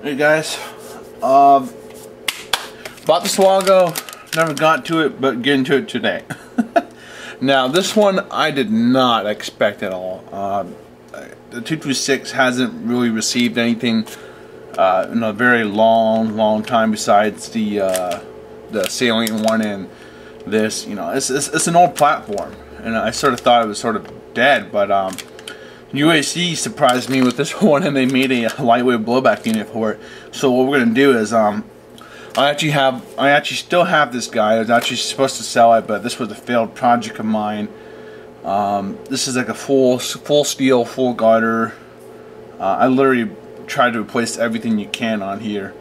Hey guys, bought the Swago, never got to it, but getting to it today. Now this one I did not expect at all. The 226 hasn't really received anything in a very long time besides the Salient one and this. You know, it's an old platform, and I sort of thought it was sort of dead, but UAC surprised me with this one, and they made a lightweight blowback unit for it. So what we're gonna do is I actually still have this guy. I was actually supposed to sell it, but this was a failed project of mine. This is like a full steel, full garter. I literally tried to replace everything you can on here.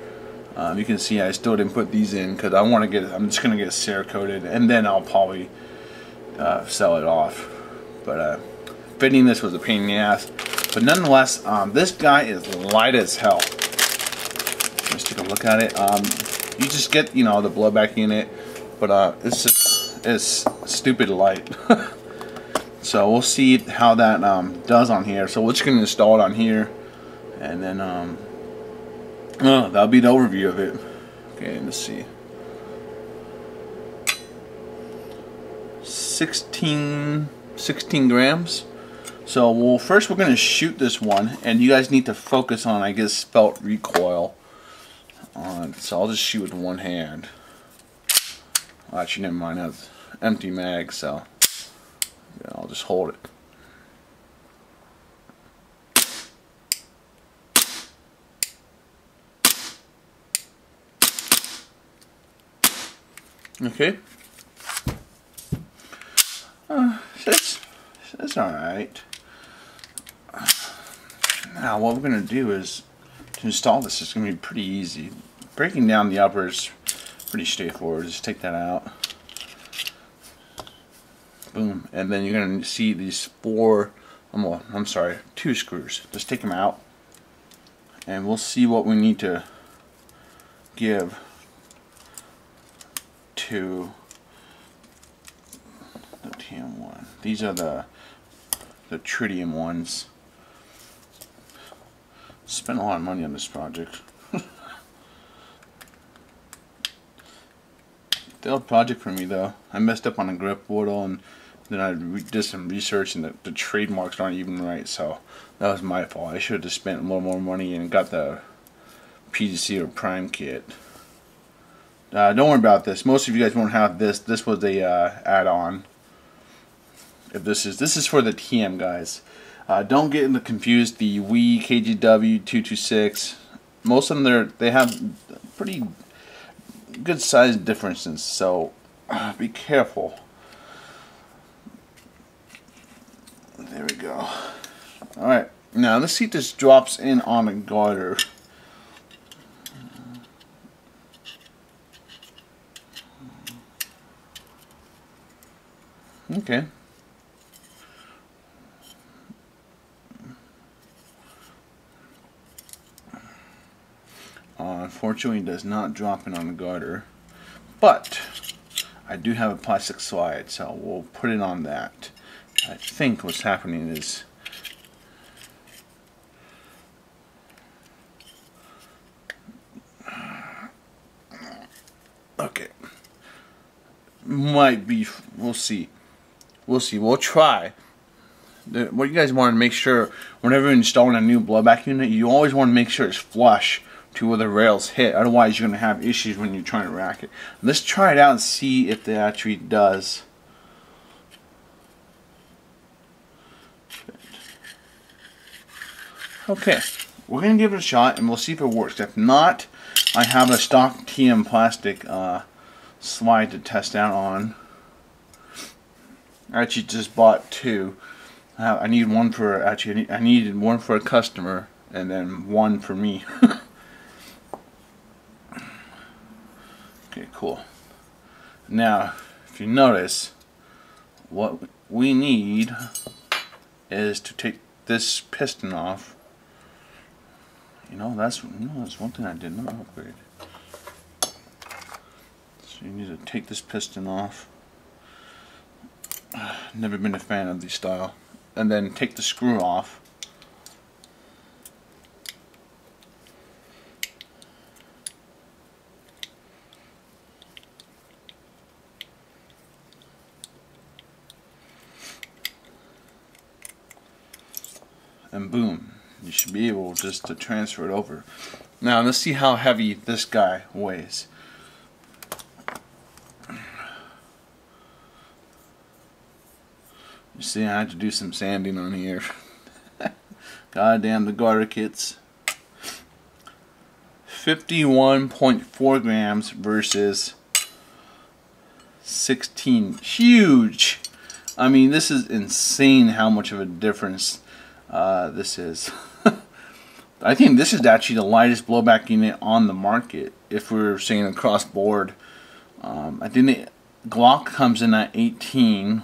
You can see I still didn't put these in because I want to get it. I'm just gonna get it Cerakoted, and then I'll probably sell it off. But fitting this was a pain in the ass. But nonetheless, this guy is light as hell. Let's take a look at it. You just get, you know, the blowback unit, but it's stupid light. So we'll see how that does on here. So we're just gonna install it on here, and then that'll be the overview of it. Okay, let's see. 16 grams. So first we're gonna shoot this one, and you guys need to focus on, I guess, felt recoil. So I'll just shoot with one hand. Actually, never mind. I have empty mag, so yeah, I'll just hold it. Okay. It's alright. Now what we're going to do is to install this. It's going to be pretty easy. Breaking down the upper is pretty straightforward. Just take that out. Boom. And then you're going to see these two screws. Just take them out, and we'll see what we need to give to the TM1. These are the tritium ones. Spent a lot of money on this project. Failed project for me though. I messed up on a grip whortle, and then I did some research, and the trademarks aren't even right, so that was my fault. I should have just spent a little more money and got the PGC or Prime kit. Don't worry about this. Most of you guys won't have this. This was a add-on. If this is for the TM guys. Don't get confused. The Wii KGW 226. Most of them they have pretty good size differences. So be careful. There we go. All right. Now let's see if this drops in on a garter. Okay. Unfortunately, it does not drop in on the garter, but I do have a plastic slide, so we'll put it on that. I think what's happening is okay. Might be. We'll see. We'll try. What you guys want to make sure whenever you're installing a new blowback unit, you always want to make sure it's flush to where the rails hit. Otherwise, you're going to have issues when you're trying to rack it. Let's try it out and see if it actually does. Okay, we're going to give it a shot, and we'll see if it works. If not, I have a stock TM plastic slide to test out on. I actually just bought two. I need one for I needed one for a customer, and then one for me. Okay, cool. Now, if you notice, what we need is to take this piston off. You know, that's one thing I did not upgrade. So you need to take this piston off. Never been a fan of these style. And then take the screw off. and boom, you should be able just to transfer it over. Now let's see how heavy this guy weighs. You see, I had to do some sanding on here. God damn the garter kits. 51.4 grams versus 16. Huge. I mean, this is insane how much of a difference this is. I think this is actually the lightest blowback unit on the market if we're saying across board. I think the Glock comes in at 18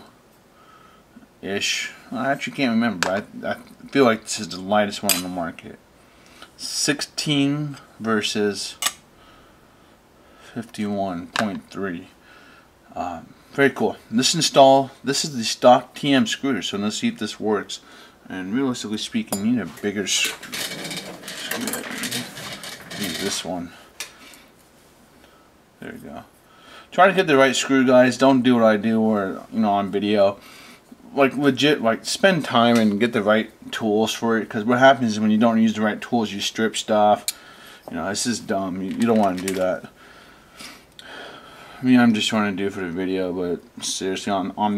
ish. I actually can't remember. I feel like this is the lightest one on the market. 16 versus 51.3. Very cool. This is the stock TM screw, so let's see if this works. And realistically speaking, you need a bigger screw. Use this one. There you go. Try to get the right screw, guys. Don't do what I do, or on video. Like legit, like spend time and get the right tools for it. Because what happens is when you don't use the right tools, you strip stuff. This is dumb. You don't want to do that. I mean, I'm just trying to do it for the video, but seriously, on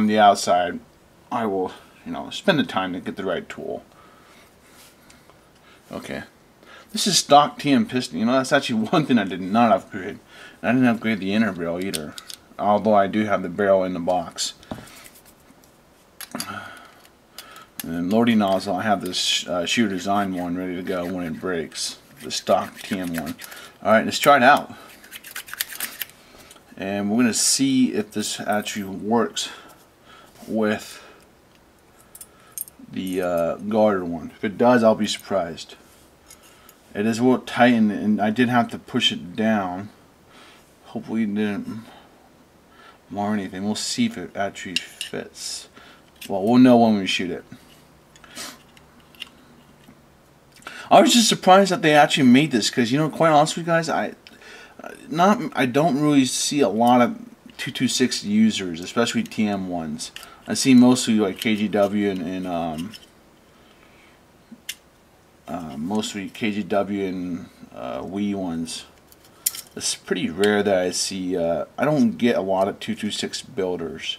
the outside, I will, spend the time to get the right tool. Okay, this is stock TM piston. That's actually one thing I did not upgrade. I didn't upgrade the inner barrel either, although I do have the barrel in the box. And then loading nozzle, I have this shoe design one ready to go when it breaks, the stock TM one. All right, let's try it out. And we're going to see if this actually works with the garter one. If it does, I'll be surprised. It is a little tight, and I did have to push it down. Hopefully it didn't mar anything. We'll see if it actually fits. Well, we'll know when we shoot it. I was just surprised that they actually made this, because quite honestly, guys, I don't really see a lot of 226 users, especially TM ones. I see mostly like KGW and mostly KGW and Wii ones. It's pretty rare that I see. I don't get a lot of 226 builders.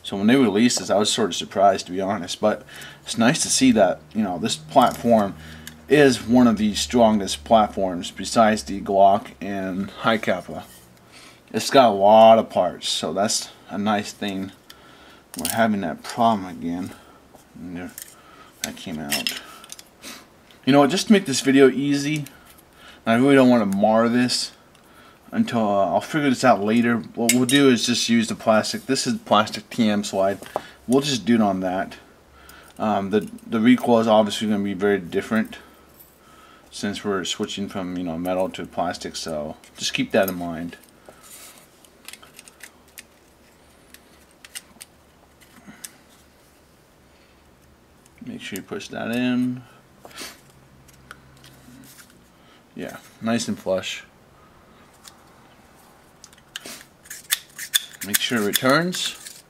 So when they released this, I was sort of surprised, to be honest. But it's nice to see that this platform is one of the strongest platforms besides the Glock and High Kappa. It's got a lot of parts, so that's a nice thing. We're having that problem again. That came out. Just to make this video easy, I really don't want to mar this until I'll figure this out later. What we'll do is just use the plastic. This is plastic TM slide. We'll just do it on that. The recoil is obviously going to be very different since we're switching from metal to plastic, so just keep that in mind. Make sure you push that in. Yeah, nice and flush. Make sure it returns.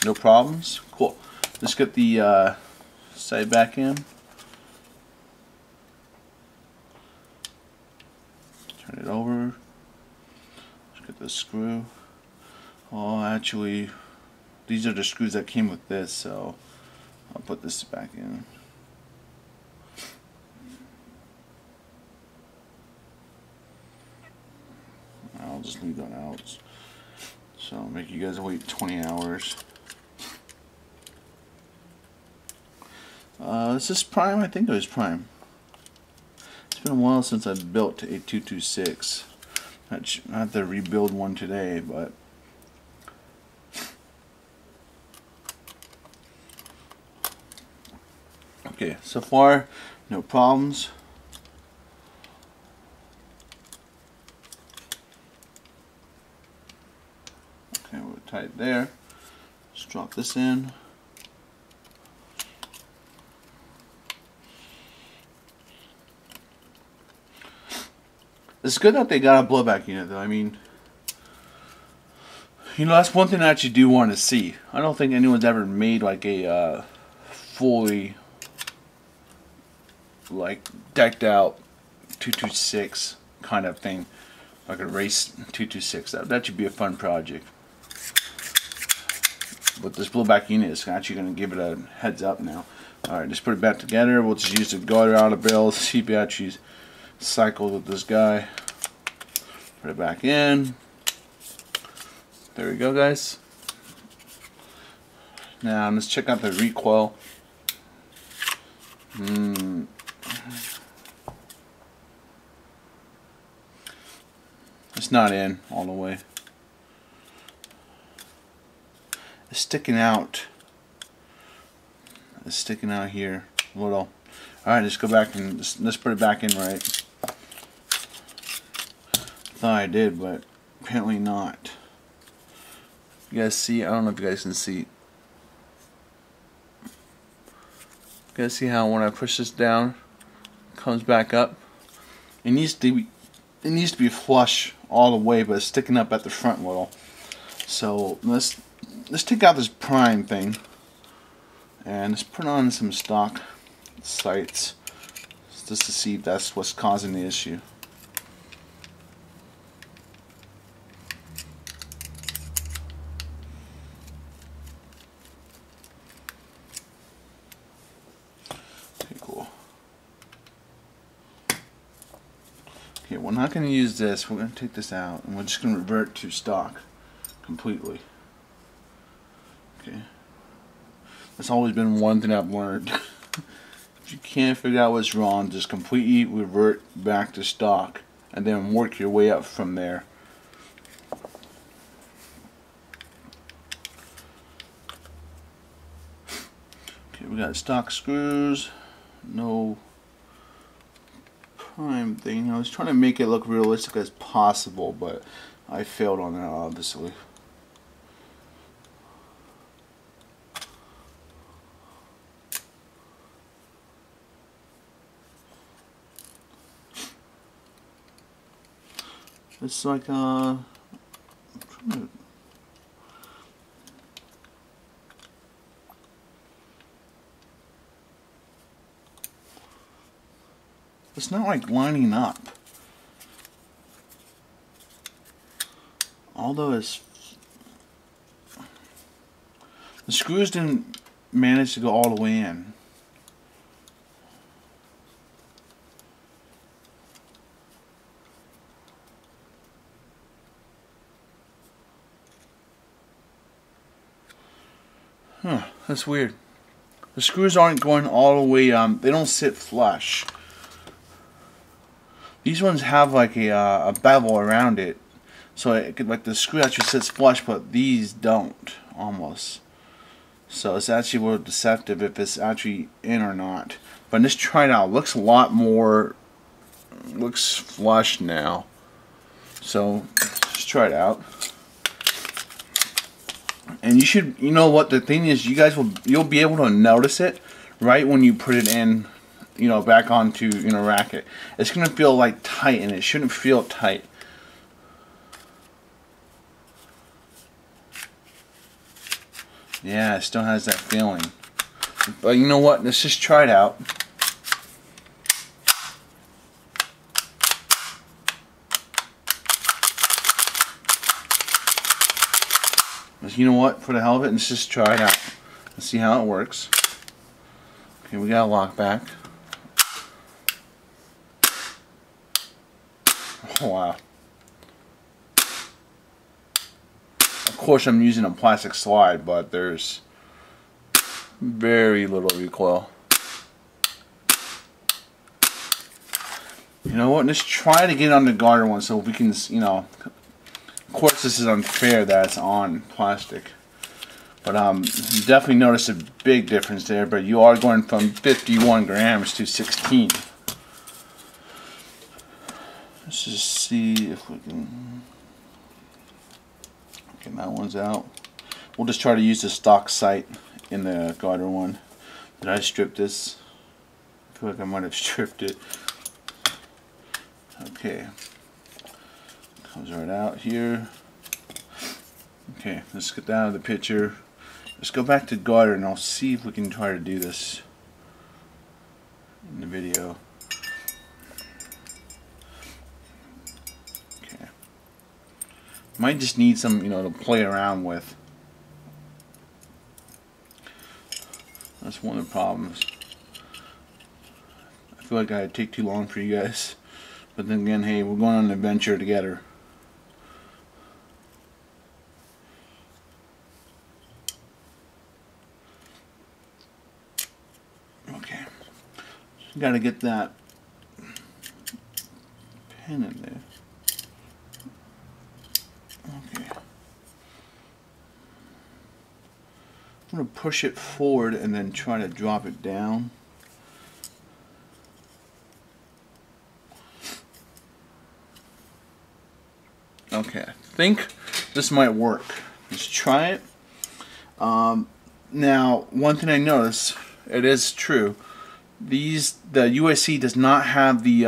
No problems. Cool. Let's get the sight back in. Turn it over. Let's get the screw. Oh, actually, these are the screws that came with this, so I'll put this back in. I'll just leave that out. So I'll make you guys wait 20 hours. This is Prime. I think it was Prime. It's been a while since I've built a 226. I have to rebuild one today, but okay, so far no problems. Okay, we're tight there. Let's drop this in. It's good that they got a blowback unit, though. I mean, You know, that's one thing I actually do want to see. I don't think anyone's ever made like a fully like decked out 226 kind of thing, like a race 226. That should be a fun project. But this blowback unit is actually going to give it a heads up now. Alright, just put it back together. We'll just use the garter out of the barrel. See if it actually cycles with this guy. Put it back in. There we go, guys. Now let's check out the recoil. It's not in all the way. It's sticking out. It's sticking out here a little. Alright, let's go back and let's put it back in right. Thought I did, but apparently not. You guys see? I don't know if you guys can see. You guys see how when I push this down, it comes back up? It needs to be flush all the way, but it's sticking up at the front a little. So let's take out this prime thing and let's put on some stock sights just to see if that's what's causing the issue. Okay, we're not going to use this. We're going to take this out and we're just going to revert to stock completely. Okay. That's always been one thing I've learned. If you can't figure out what's wrong, just completely revert back to stock and then work your way up from there. Okay, we got stock screws. No prime thing. I was trying to make it look realistic as possible, but I failed on that, obviously. It's like it's not like lining up. Although the screws didn't manage to go all the way in. Huh, that's weird. The screws aren't going all the way, they don't sit flush. These ones have like a bevel around it, so it could, like the screw actually sits flush, but these don't, almost. So it's actually a little deceptive if it's actually in or not. But let's try it out. It looks a lot more, looks flush now. So let's try it out. And you should, you know what the thing is, you'll be able to notice it right when you put it in, you know, back onto, you know, racket. It's gonna feel like tight, and it shouldn't feel tight. Yeah, it still has that feeling. But you know what? Let's just try it out. You know what? For the hell of it, let's just try it out. Let's see how it works. Okay, we got a lock back. Oh, wow. Of course, I'm using a plastic slide, but there's very little recoil. You know what? Let's try to get it on the garter one so we can, you know. Of course, this is unfair that it's on plastic, but you definitely notice a big difference there. But you are going from 51 grams to 16. Let's just see if we can. Okay, that one's out. We'll just try to use the stock sight in the garter one. Did I strip this? I feel like I might have stripped it. Okay. Comes right out here. Okay, let's get that out of the picture. Let's go back to garter and I'll see if we can try to do this in the video. Okay. Might just need some, to play around with. That's one of the problems. I feel like I'd take too long for you guys. But then again, hey, we're going on an adventure together. Okay. You gotta get that pin in there. Okay. I'm going to push it forward and then try to drop it down. Okay, I think this might work. Let's try it. Now, one thing I noticed, it is true. The UAC does not have the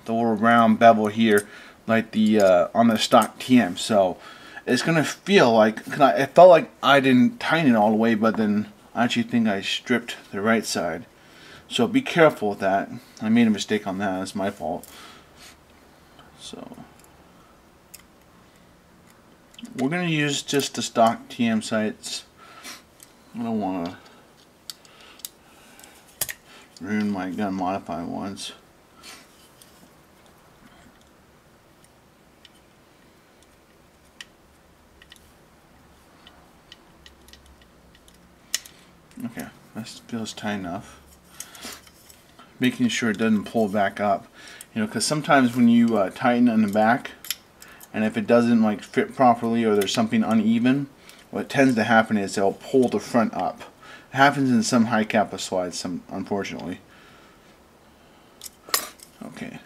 little round bevel here like the on the stock TM. So it's gonna feel like, it felt like I didn't tighten it all the way, but then I actually think I stripped the right side. So be careful with that. I made a mistake on that. It's my fault. So we're gonna use just the stock TM sights. I don't want to ruin my gun modified ones. Okay, that feels tight enough. Making sure it doesn't pull back up, because sometimes when you tighten in the back, and if it doesn't like fit properly or there's something uneven, what tends to happen is they'll pull the front up. It happens in some high kappa slides, unfortunately. Okay,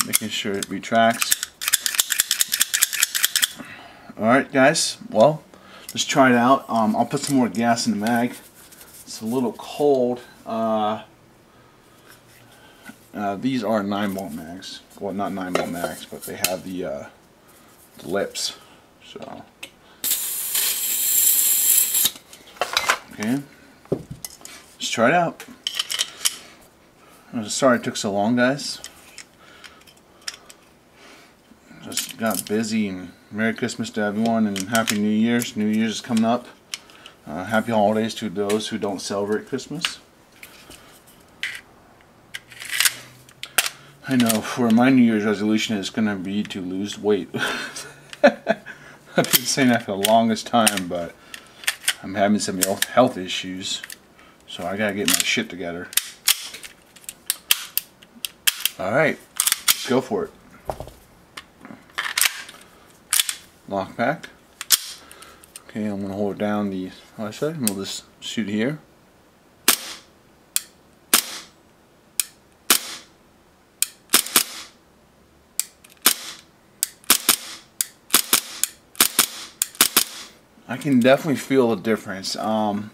making sure it retracts. Alright guys, well, let's try it out. I'll put some more gas in the mag. It's a little cold. These are 9-bolt mags. Well, not 9-bolt mags, but they have the lips. So, okay, let's try it out. I'm sorry it took so long, guys. Just got busy, and Merry Christmas to everyone and Happy New Year's. New Year's is coming up. Happy holidays to those who don't celebrate Christmas. I know, for my New Year's resolution is going to be to lose weight. I've been saying that for the longest time, but I'm having some health issues, so I gotta get my shit together. Alright, let's go for it. Lock back. Okay, I'm gonna hold down the other side and we'll just shoot here. I can definitely feel the difference. Like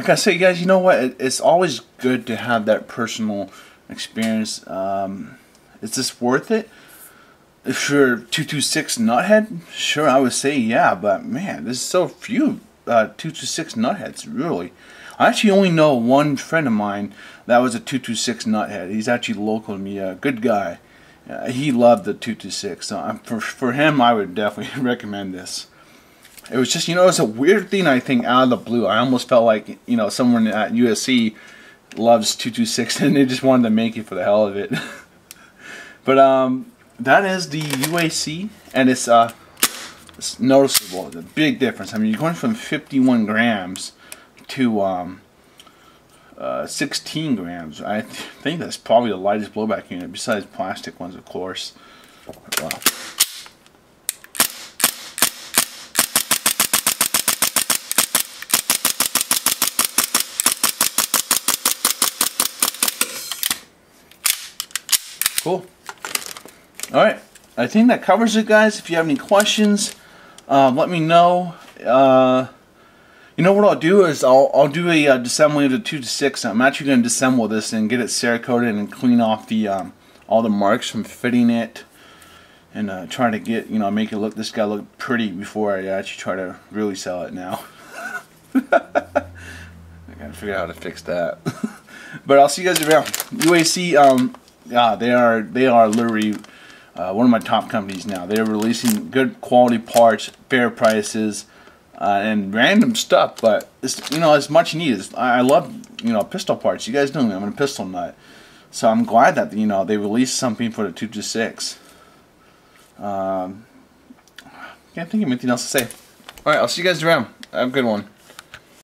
I say, guys, you know what? It's always good to have that personal experience. Is this worth it? If you're 226 nuthead, sure, I would say yeah. But man, there's so few 226 nutheads, really. I actually only know one friend of mine that was a 226 nuthead. He's actually local to me, a good guy. He loved the 226. So for him, I would definitely recommend this. It was just, it's a weird thing, I think, out of the blue. I almost felt like, someone at USC loves 226 and they just wanted to make it for the hell of it. But that is the UAC, and it's noticeable. It's a big difference. I mean, you're going from 51 grams to 16 grams. I think that's probably the lightest blowback unit, besides plastic ones, of course. Wow. Cool. Alright, I think that covers it, guys. If you have any questions, let me know. You know what I'll do is I'll do a disassembly of the 226. I'm actually going to disassemble this and get it Cerakoted and clean off the all the marks from fitting it and try to get, you know, make it look, this guy look pretty before I actually try to really sell it now. I gotta figure out how to fix that. But I'll see you guys around. UAC, yeah, they are literally one of my top companies now. They're releasing good quality parts, fair prices, and random stuff. But it's, you know, it's much needed. I love, you know, pistol parts. You guys know me. I'm a pistol nut, so I'm glad that, you know, they released something for the 226. Can't think of anything else to say. All right, I'll see you guys around. Have a good one.